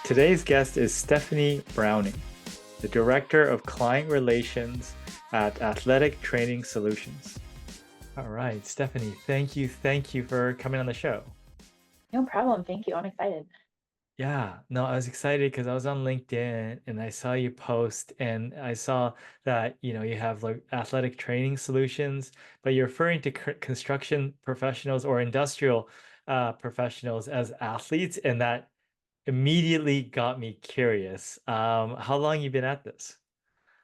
Today's guest is Stephanie Browning, the Director of Client Relations at Athletic Training Solutions. All right, Stephanie, thank you for coming on the show. No problem. Thank you. I'm excited. Yeah, no, I was excited because I was on LinkedIn and I saw you post and I saw that, you have like athletic training solutions, but you're referring to construction professionals or industrial professionals as athletes, and that immediately got me curious. How long you been at this?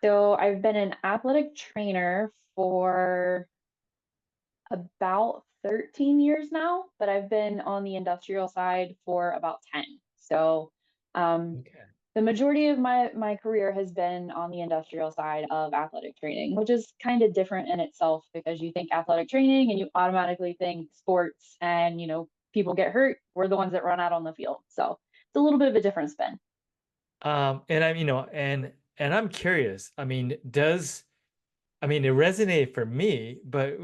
So I've been an athletic trainer for about 13 years now, but I've been on the industrial side for about 10. So um, Okay. the majority of my career has been on the industrial side of athletic training, which is kind of different in itself because you think athletic training and you automatically think sports and people get hurt. We're the ones that run out on the field. So it's a little bit of a different spin. And I'm, and I'm curious. It resonated for me, but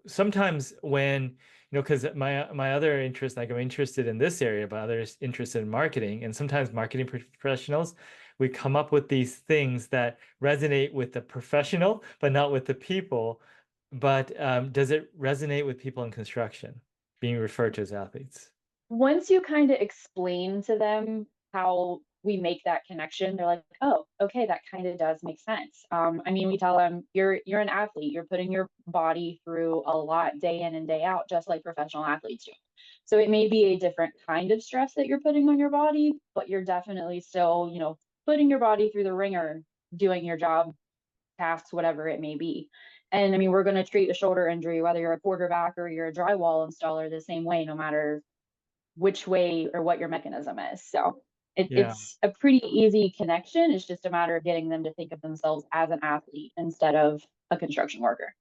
sometimes when, because my other interest, like I'm interested in this area, but others interested in marketing, and sometimes marketing professionals, we come up with these things that resonate with the professional, but not with the people. But does it resonate with people in construction being referred to as athletes? Once you kind of explain to them how we make that connection, they're like, "Oh, okay, that kind of does make sense." I mean, we tell them you're an athlete. You're putting your body through a lot day in and day out, just like professional athletes do. So it may be a different kind of stress that you're putting on your body, but you're definitely still, putting your body through the ringer, doing your job, tasks, whatever it may be. And I mean, we're going to treat a shoulder injury, whether you're a quarterback or you're a drywall installer, the same way, no matter which way or what your mechanism is. So Yeah. it's a pretty easy connection. It's just a matter of getting them to think of themselves as an athlete instead of a construction worker.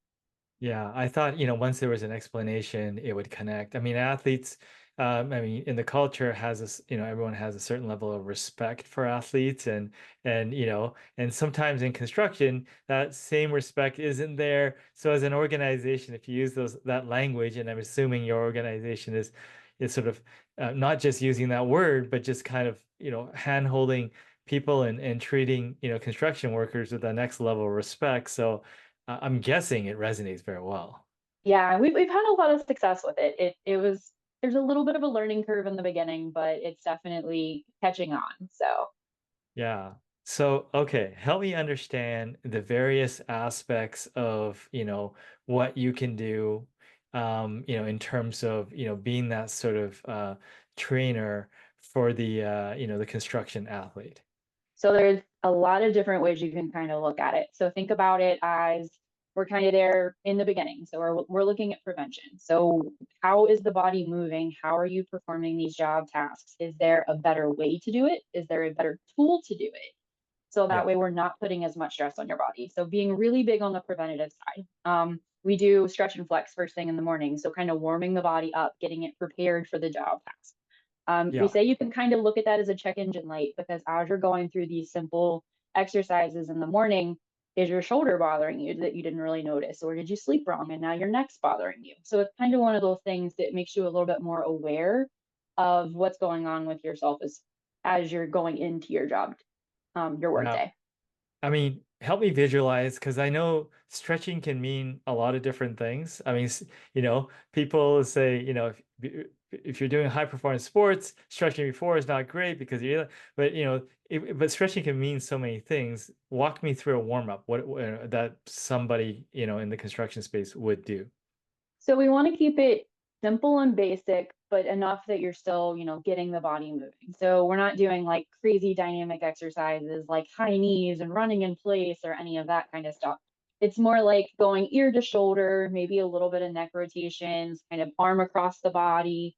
Yeah, I thought, once there was an explanation, it would connect. I mean, athletes, in the culture has this, everyone has a certain level of respect for athletes and sometimes in construction, that same respect isn't there. So as an organization, if you use that language, and I'm assuming your organization is sort of not just using that word, but just kind of, hand holding people and treating, construction workers with the next level of respect. So I'm guessing it resonates very well. Yeah, we've had a lot of success with it. There's a little bit of a learning curve in the beginning, but it's definitely catching on. So Yeah. So, okay, help me understand the various aspects of, what you can do, in terms of, being that sort of trainer for the construction athlete. So there's a lot of different ways you can kind of look at it. So think about it as we're kind of there in the beginning. So we're looking at prevention. So how is the body moving? How are you performing these job tasks? Is there a better way to do it? Is there a better tool to do it? So that Yeah. way we're not putting as much stress on your body. So being really big on the preventative side. We do stretch and flex first thing in the morning. So kind of warming the body up, getting it prepared for the job task. We Yeah. say you can kind of look at that as a check engine light because as you're going through these simple exercises in the morning, is your shoulder bothering you that you didn't really notice? Or did you sleep wrong and now your neck's bothering you? So it's kind of one of those things that makes you a little bit more aware of what's going on with yourself as you're going into your job, your work Yeah. day. Help me visualize because I know stretching can mean a lot of different things. People say, if you're doing high performance sports, stretching before is not great because but but stretching can mean so many things. Walk me through a warm up, what that somebody, in the construction space would do. So we want to keep it simple and basic, but enough that you're still, getting the body moving. So we're not doing like crazy dynamic exercises like high knees and running in place or any of that kind of stuff. It's more like going ear to shoulder, maybe a little bit of neck rotations, kind of arm across the body,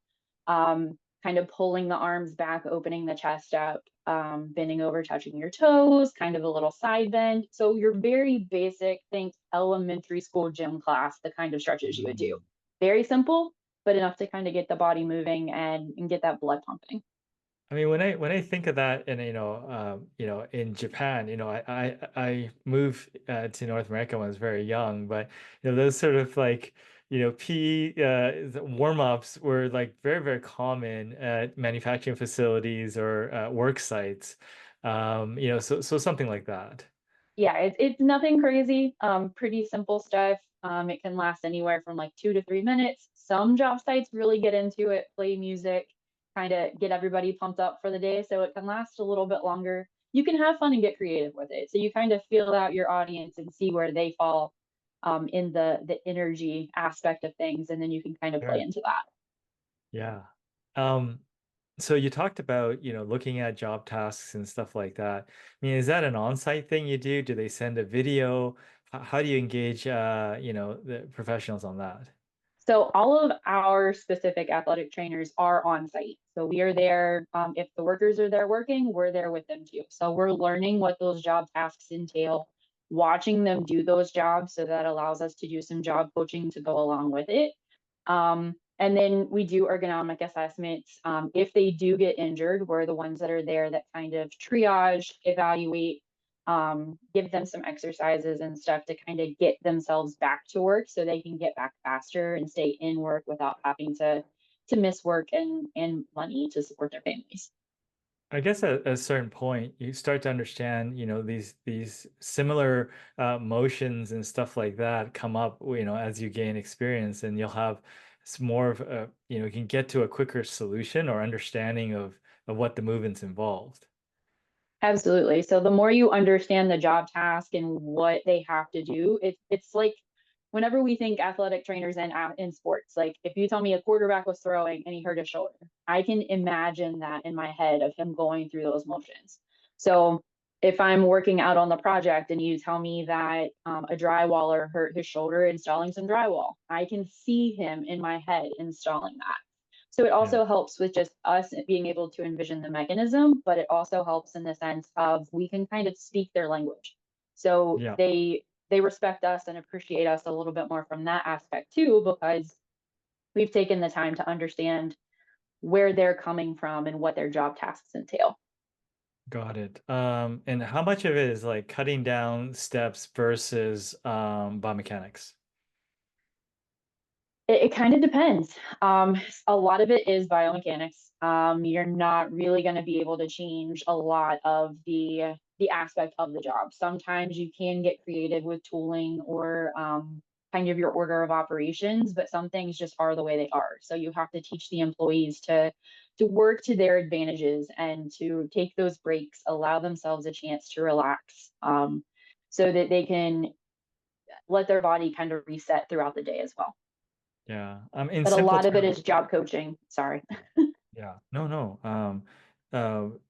kind of pulling the arms back, opening the chest up, bending over, touching your toes, kind of a little side bend. So your very basic, think elementary school gym class, the kind of stretches you would do. Very simple, but enough to kind of get the body moving and get that blood pumping. When I think of that, and in Japan, I moved to North America when I was very young, but those sort of like PE warm-ups were like very, very common at manufacturing facilities or work sites. So something like that. Yeah, it's nothing crazy, pretty simple stuff. It can last anywhere from like 2 to 3 minutes. Some job sites really get into it, play music, kind of get everybody pumped up for the day, so it can last a little bit longer. You can have fun and get creative with it. So you kind of feel out your audience and see where they fall in the energy aspect of things, and then you can kind of play Sure. into that. Yeah. Um, so you talked about, looking at job tasks and stuff like that. I mean, is that an on-site thing you do? Do they send a video? How do you engage, the professionals on that? So all of our specific athletic trainers are on site. So we are there. If the workers are there working, we're there with them too. So we're learning what those job tasks entail, watching them do those jobs. So that allows us to do some job coaching to go along with it. And then we do ergonomic assessments. If they do get injured, we're the ones that are there that kind of triage, evaluate, give them some exercises and stuff to kind of get themselves back to work so they can get back faster and stay in work without having to miss work and money to support their families. I guess at a certain point, you start to understand, these similar motions and stuff like that come up, as you gain experience, and you'll have more of a, you can get to a quicker solution or understanding of what the movement's involved. Absolutely. So the more you understand the job task and what they have to do, it's like whenever we think athletic trainers in sports, like if you tell me a quarterback was throwing and he hurt his shoulder, I can imagine that in my head of him going through those motions. So if I'm working out on the project and you tell me that a drywaller hurt his shoulder installing some drywall, I can see him in my head installing that. So it Yeah. also helps with just us being able to envision the mechanism, but it also helps in the sense of we can kind of speak their language. So Yeah. they respect us and appreciate us a little bit more from that aspect too, because we've taken the time to understand where they're coming from and what their job tasks entail. Got it. And how much of it is like cutting down steps versus biomechanics? It kind of depends. A lot of it is biomechanics. You're not really going to be able to change a lot of the aspect of the job. Sometimes you can get creative with tooling or kind of your order of operations, but some things just are the way they are. So you have to teach the employees to work to their advantages and to take those breaks, allow themselves a chance to relax, so that they can let their body kind of reset throughout the day as well. Yeah. In But a simple lot of it terms. is job coaching. Sorry. Yeah. No, no.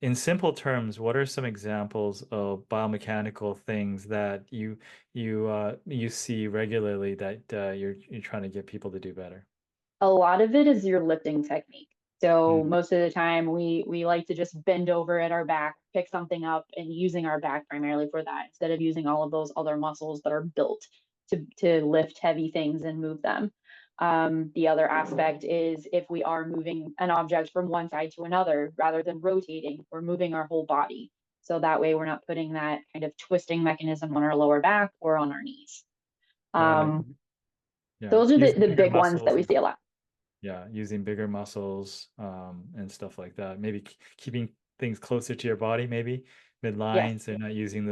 In simple terms, what are some examples of biomechanical things that you see regularly that you're trying to get people to do better? A lot of it is your lifting technique. So Mm, most of the time we like to just bend over at our back, pick something up and using our back primarily for that instead of using all of those other muscles that are built to lift heavy things and move them. The other aspect is if we are moving an object from one side to another rather than rotating, we're moving our whole body. So that way we're not putting that kind of twisting mechanism on our lower back or on our knees. got it. Um, Yeah. those are Using the bigger big ones that muscles. we see a lot. Yeah, using bigger muscles and stuff like that. Maybe keeping things closer to your body, maybe Yes. midlines. They're not using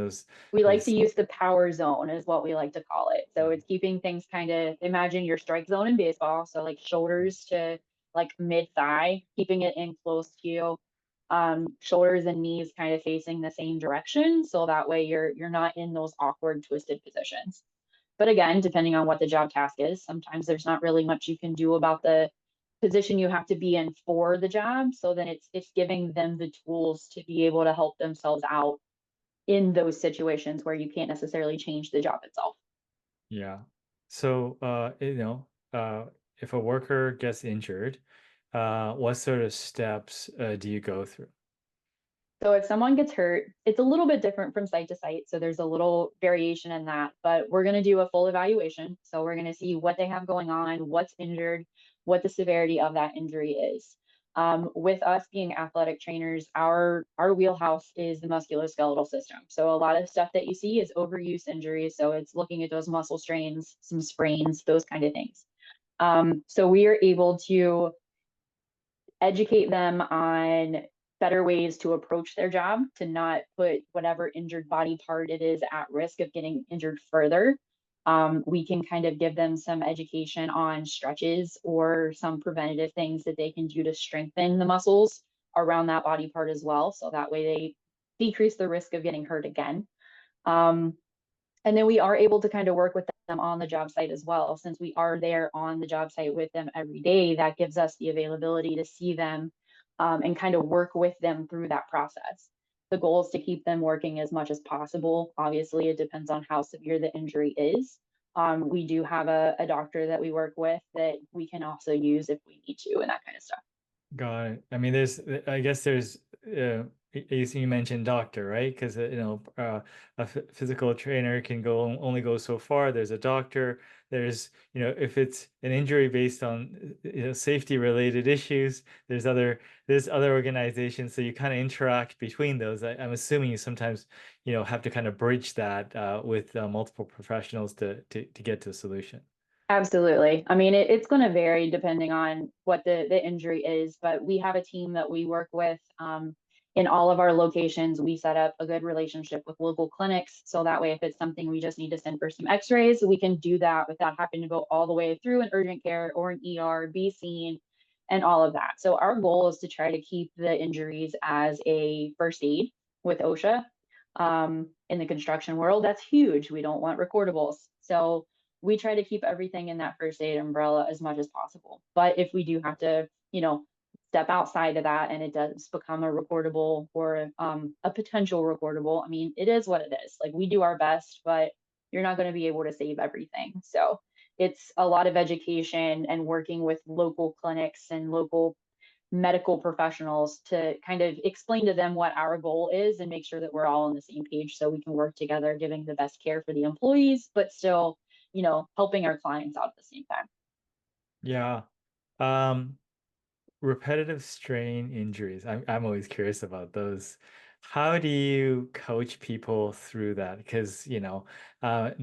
We like to those. use the power zone is what we like to call it. So Yeah. it's keeping things kind of imagine your strike zone in baseball. So like shoulders to like mid thigh, keeping it in close to you. Shoulders and knees kind of facing the same direction. So that way you're not in those awkward twisted positions. But again, depending on what the job task is, sometimes there's not really much you can do about the position you have to be in for the job. So then it's giving them the tools to be able to help themselves out in those situations where you can't necessarily change the job itself. Yeah. So, if a worker gets injured, what sort of steps do you go through? So if someone gets hurt, it's a little bit different from site to site. So there's a little variation in that, but we're going to do a full evaluation. So we're going to see what they have going on, what's injured, what the severity of that injury is. With us being athletic trainers, our wheelhouse is the musculoskeletal system. So a lot of stuff that you see is overuse injuries. So it's looking at those muscle strains, some sprains, those kind of things. So we are able to educate them on better ways to approach their job to not put whatever injured body part it is at risk of getting injured further. We can kind of give them some education on stretches or some preventative things that they can do to strengthen the muscles around that body part as well. So that way they decrease the risk of getting hurt again. Um, and then we are able to kind of work with them on the job site as well. Since we are there on the job site with them every day, that gives us the availability to see them and kind of work with them through that process. The goal is to keep them working as much as possible. Obviously, it depends on how severe the injury is. We do have a doctor that we work with that we can also use if we need to and that kind of stuff. Got it. I mean, I guess there's, you mentioned doctor, right? Because, a physical trainer can only go so far. There's a doctor. There's, if it's an injury based on, safety related issues, there's other organizations. So you kind of interact between those. I'm assuming you sometimes, have to kind of bridge that, with multiple professionals to get to a solution. Absolutely. I mean, it's going to vary depending on what the injury is, but we have a team that we work with in all of our locations. We set up a good relationship with local clinics. So that way, if it's something we just need to send for some x-rays, we can do that without having to go all the way through an urgent care or an ER, be seen, and all of that. So our goal is to try to keep the injuries as a first aid with OSHA. In the construction world, that's huge. We don't want recordables. So we try to keep everything in that first aid umbrella as much as possible. But if we do have to, step outside of that and it does become a recordable or a potential recordable, I mean, it is what it is. Like we do our best, but you're not going to be able to save everything. So it's a lot of education and working with local clinics and local medical professionals to kind of explain to them what our goal is and make sure that we're all on the same page so we can work together giving the best care for the employees but still helping our clients out at the same time. Yeah. Um, Repetitive strain injuries. I'm always curious about those. How do you coach people through that? Because, there's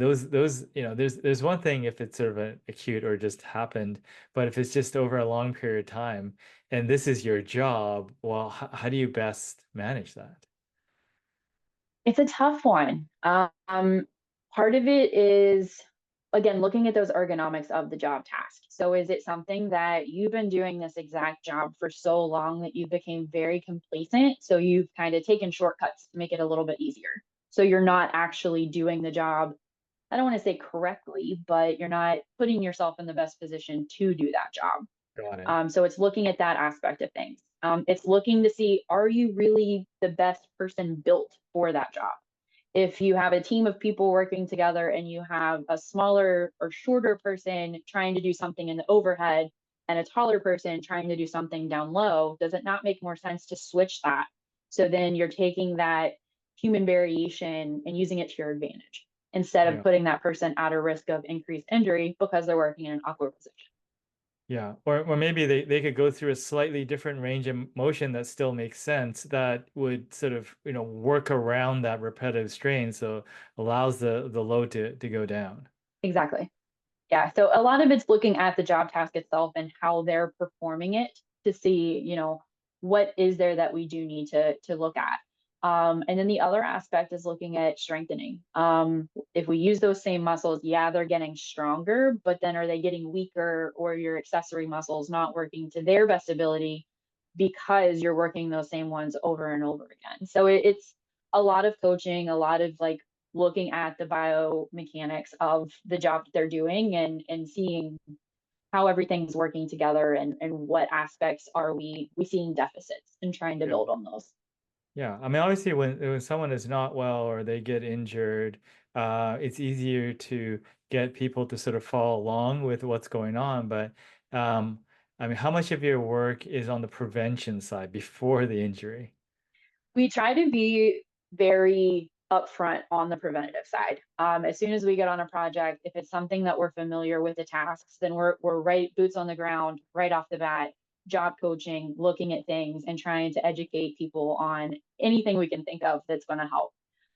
one thing if it's sort of an acute or just happened, but if it's just over a long period of time and this is your job, well, how do you best manage that? It's a tough one. Part of it is, again, looking at those ergonomics of the job task. So, is it something that you've been doing this exact job for so long that you became very complacent? So, you've kind of taken shortcuts to make it a little bit easier. So, you're not actually doing the job, I don't want to say correctly, but you're not putting yourself in the best position to do that job. Got it. So it's looking at that aspect of things. It's looking to see, are you really the best person built for that job? If you have a team of people working together and you have a smaller or shorter person trying to do something in the overhead and a taller person trying to do something down low, does it not make more sense to switch that? So then you're taking that human variation and using it to your advantage instead of Yeah. putting that person at a risk of increased injury because they're working in an awkward position. Yeah, or maybe they could go through a slightly different range of motion that still makes sense that would sort of, work around that repetitive strain, so allows the load to go down. Exactly. Yeah. So a lot of it's looking at the job task itself and how they're performing it to see, what is there that we do need to look at. And then the other aspect is looking at strengthening. If we use those same muscles, yeah, they're getting stronger, but then are they getting weaker or your accessory muscles not working to their best ability because you're working those same ones over and over again? So it's a lot of coaching, a lot of like looking at the biomechanics of the job that they're doing and seeing how everything's working together and what aspects are we seeing deficits and trying to Yeah. build on those. Yeah, I mean, obviously, when someone is not well or they get injured, it's easier to get people to sort of follow along with what's going on. But I mean, how much of your work is on the prevention side before the injury? We try to be very upfront on the preventative side. As soon as we get on a project, if it's something that we're familiar with the tasks, then we're right boots on the ground right off the bat, job coaching, looking at things and trying to educate people on anything we can think of that's going to help.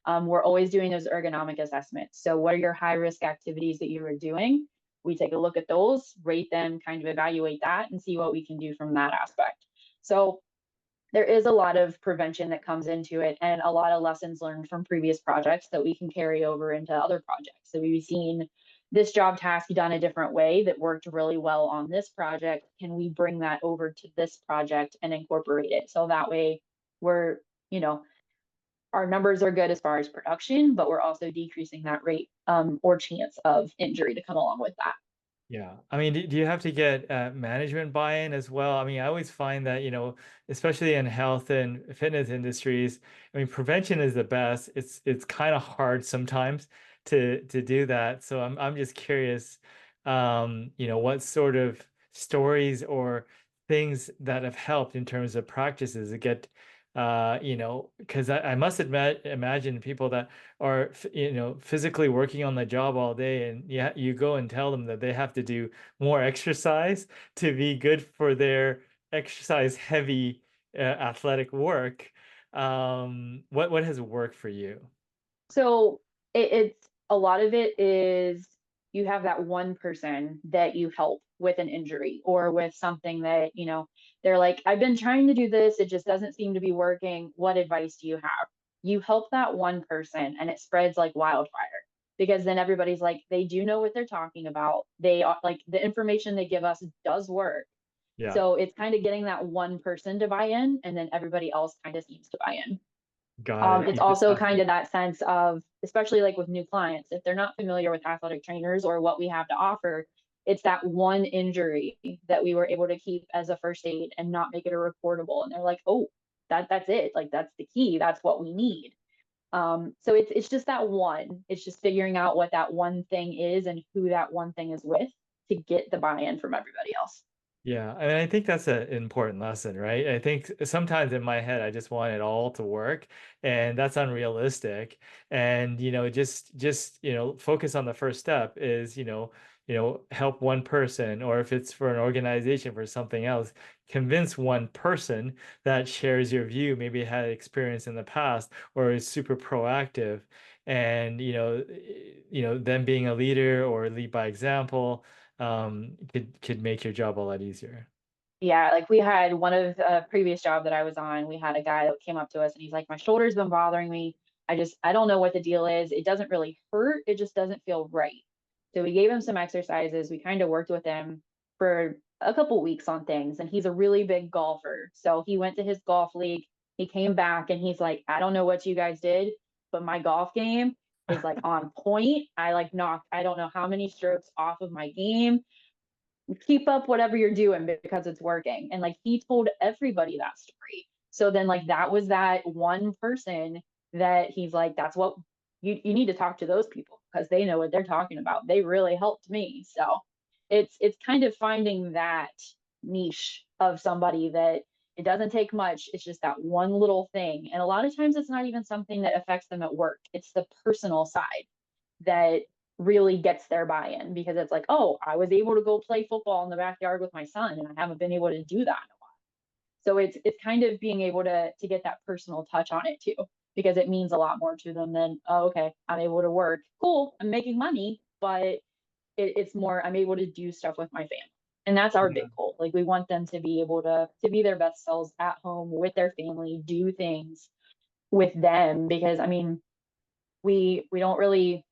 We're always doing those ergonomic assessments. So, what are your high risk activities that you are doing? we take a look at those, rate them, kind of evaluate that, and see what we can do from that aspect. So there is a lot of prevention that comes into it and a lot of lessons learned from previous projects that we can carry over into other projects. So we've seen this job task done a different way that worked really well on this project. Can we bring that over to this project and incorporate it? So that way we're, you know, our numbers are good as far as production, but we're also decreasing that rate or chance of injury to come along with that. Yeah. I mean, do you have to get management buy-in as well? I mean, I always find that, especially in health and fitness industries, I mean, prevention is the best. It's kind of hard sometimes to do that. So I'm just curious, what sort of stories or things that have helped in terms of practices to get, because I must admit, imagine people that are physically working on the job all day, and yeah, you go and tell them that they have to do more exercise to be good for their exercise heavy athletic work. What has worked for you? So it's a lot of it is you have that one person that you help with an injury or with something that, they're like, I've been trying to do this. It just doesn't seem to be working. What advice do you have? You help that one person and it spreads like wildfire because then everybody's like, they do know what they're talking about. They are like the information they give us does work. Yeah, So it's kind of getting that one person to buy in and then everybody else kind of seems to buy in. got it. It's You just also have kind to. of that sense of, especially like with new clients, if they're not familiar with athletic trainers or what we have to offer, it's that one injury that we were able to keep as a first aid and not make it a reportable. And they're like, oh, that's it. Like that's the key. That's what we need. So it's just that one. It's just figuring out what that one thing is and who that one thing is with to get the buy-in from everybody else. Yeah, I mean, I think that's an important lesson, right? I think sometimes in my head, I just want it all to work, and that's unrealistic. And just focus on the first step is help one person, or if it's for an organization for something else, convince one person that shares your view, maybe had experience in the past, or is super proactive, and them being a leader or lead by example could make your job a lot easier. Yeah, like we had one of a previous job that I was on, we had a guy that came up to us and he's like, my shoulder's been bothering me. I don't know what the deal is. It doesn't really hurt. It just doesn't feel right. So we gave him some exercises. We kind of worked with him for a couple weeks on things. And he's a really big golfer. So he went to his golf league. He came back and he's like, I don't know what you guys did, but my golf game is like on point. I like knocked, I don't know how many strokes off of my game. Keep up whatever you're doing because it's working. And like he told everybody that story. So then like that was that one person that he's like, that's what you need to talk to those people because they know what they're talking about. They really helped me. So it's kind of finding that niche of somebody that it doesn't take much. It's just that one little thing. And a lot of times it's not even something that affects them at work. It's the personal side that really gets their buy-in because it's like, oh, I was able to go play football in the backyard with my son and I haven't been able to do that in a while. So it's kind of being able to get that personal touch on it too, because it means a lot more to them than, oh, okay, I'm able to work. Cool, I'm making money, but it's more I'm able to do stuff with my family. And that's our Yeah. big goal. Like we want them to be able to be their best selves at home with their family, do things with them because I mean, we don't really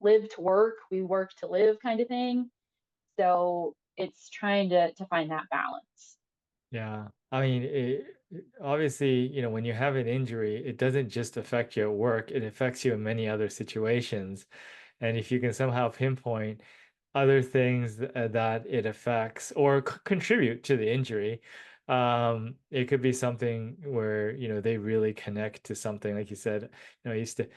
live to work, we work to live kind of thing. So it's trying to find that balance. Yeah. I mean, obviously, when you have an injury, it doesn't just affect you at work, it affects you in many other situations. And if you can somehow pinpoint other things that it affects or contribute to the injury, it could be something where, they really connect to something. Like you said, I used to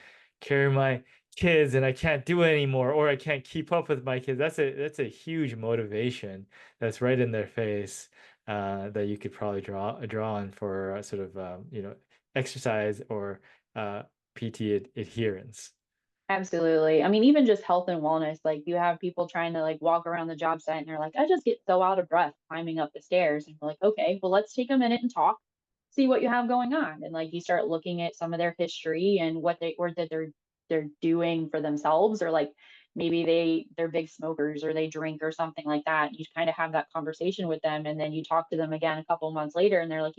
carry my kids and I can't do it anymore, or I can't keep up with my kids. That's a huge motivation that's right in their face, that you could probably draw on for sort of exercise or PT adherence. Absolutely. I mean, even just health and wellness, like you have people trying to like walk around the job site and they're like, I just get so out of breath climbing up the stairs. And you're like, okay, well, let's take a minute and talk, see what you have going on. And like you start looking at some of their history and what that they're doing for themselves or like maybe they're big smokers or they drink or something like that. You kind of have that conversation with them, and then you talk to them again a couple months later, and they're like,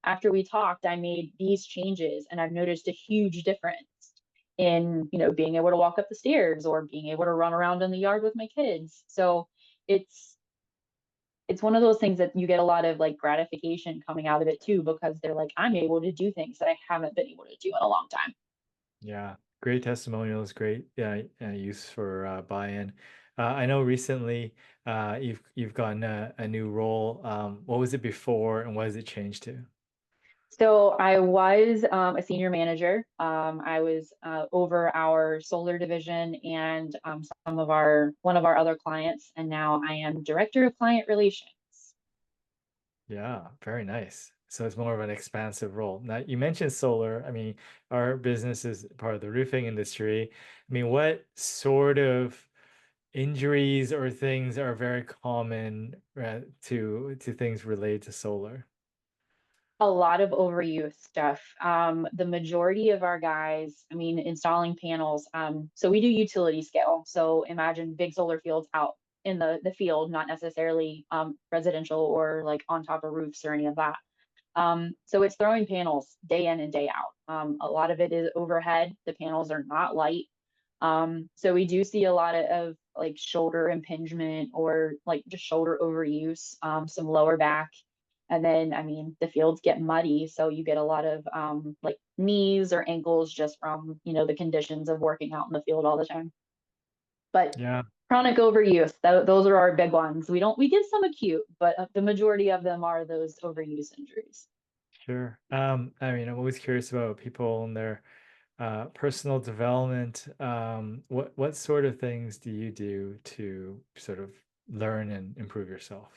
after we talked, I made these changes, and I've noticed a huge difference in, being able to walk up the stairs or being able to run around in the yard with my kids. So it's it's one of those things that you get a lot of like gratification coming out of it too, because they're like, I'm able to do things that I haven't been able to do in a long time. Yeah, great testimonials, great use for buy-in. I know recently you've gotten a new role. What was it before, and what has it changed to? So I was a senior manager. I was over our solar division and one of our other clients, and now I am director of client relations. Yeah, very nice. So it's more of an expansive role. Now, you mentioned solar. I mean, our business is part of the roofing industry. I mean, what sort of injuries or things are very common to things related to solar? A lot of overuse stuff. The majority of our guys, I mean, installing panels. So we do utility scale. So imagine big solar fields out in the field, not necessarily residential or like on top of roofs or any of that. So it's throwing panels day in and day out. A lot of it is overhead. The panels are not light. So we do see a lot of like shoulder impingement or like just shoulder overuse, some lower back. And then, I mean, the fields get muddy. So you get a lot of like knees or ankles just from, the conditions of working out in the field all the time. But Yeah, chronic overuse, those are our big ones. We get some acute, but the majority of them are those overuse injuries. sure. I mean, I'm always curious about people and their personal development. What sort of things do you do to sort of learn and improve yourself?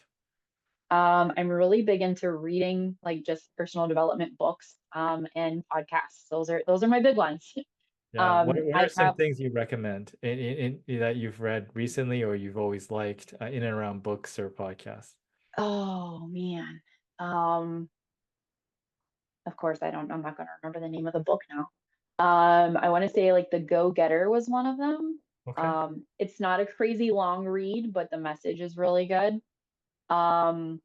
I'm really big into reading like just personal development books and podcasts. Those are my big ones. Yeah. What are I some have things you recommend that you've read recently or you've always liked in and around books or podcasts? oh man. Um of course I'm not gonna remember the name of the book now. I want to say like The Go Getter was one of them. Okay. It's not a crazy long read, but the message is really good. Um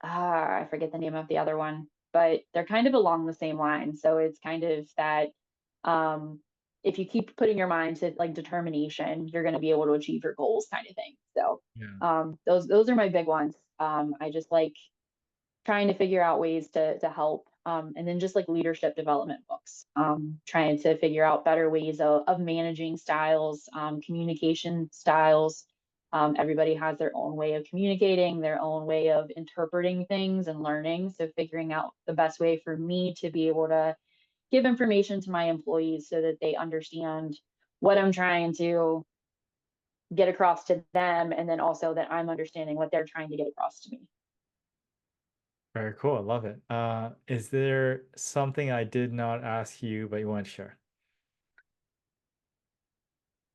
I forget the name of the other one, but they're kind of along the same line. So it's kind of that um, if you keep putting your mind to like determination, you're going to be able to achieve your goals, kind of thing. So Yeah. those are my big ones. I just like trying to figure out ways to help. And then just like leadership development books, trying to figure out better ways of managing styles, communication styles. Everybody has their own way of communicating, their own way of interpreting things and learning. So figuring out the best way for me to be able to give information to my employees so that they understand what I'm trying to get across to them, and then also that I'm understanding what they're trying to get across to me. Very cool. I love it. Is there something I did not ask you, but you want to share?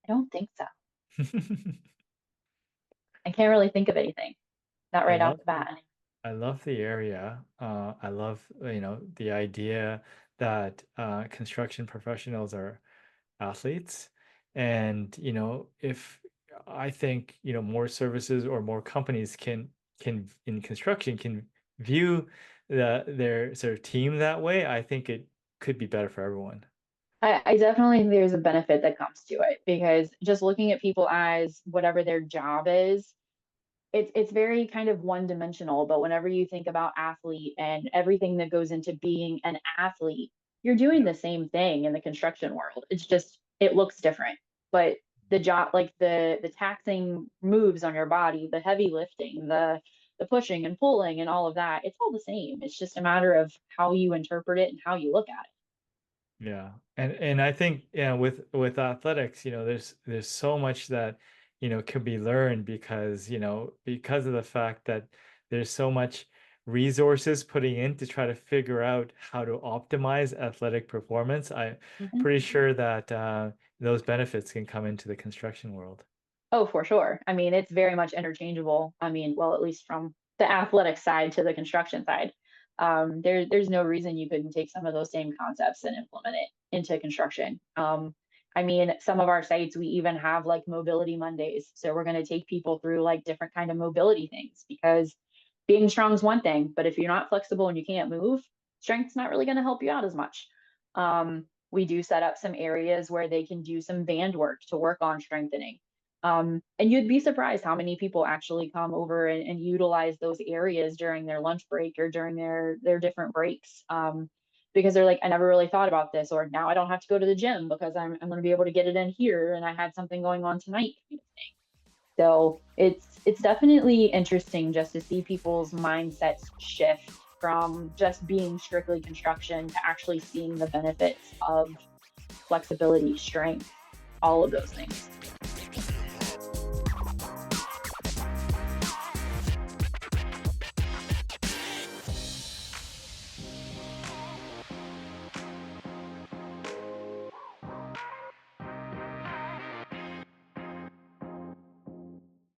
I don't think so. I can't really think of anything. Not I right off love the bat. I love the area. I love, the idea that construction professionals are athletes. And, if I think, more services or more companies can in construction can view their sort of team that way, I think it could be better for everyone. I definitely think there's a benefit that comes to it, because just looking at people as whatever their job is, it's very kind of one dimensional. But whenever you think about athlete and everything that goes into being an athlete, you're doing Yeah. the same thing in the construction world. It's just it looks different. But the job, like the taxing moves on your body, the heavy lifting, the pushing and pulling and all of that, it's all the same. It's just a matter of how you interpret it and how you look at Yeah. And I think, yeah, with athletics, there's so much that, can be learned because of the fact that there's so much resources putting in to try to figure out how to optimize athletic performance. I'm it. pretty sure that those benefits can come into the construction world. Oh, for sure. I mean, it's very much interchangeable. I mean, well, at least from the athletic side to the construction side. There's no reason you couldn't take some of those same concepts and implement it into construction. I mean, some of our sites, we even have like mobility Mondays. So we're going to take people through like different kind of mobility things because being strong is one thing, but if you're not flexible and you can't move, strength's not really going to help you out as much. We do set up some areas where they can do some band work to work on strengthening. And you'd be surprised how many people actually come over and utilize those areas during their lunch break or during their different breaks. Because they're like, I never really thought about this, or now I don't have to go to the gym because I'm going to be able to get it in here, and I had something going on tonight. So it's definitely interesting just to see people's mindsets shift from just being strictly construction to actually seeing the benefits of flexibility, strength, all of those things.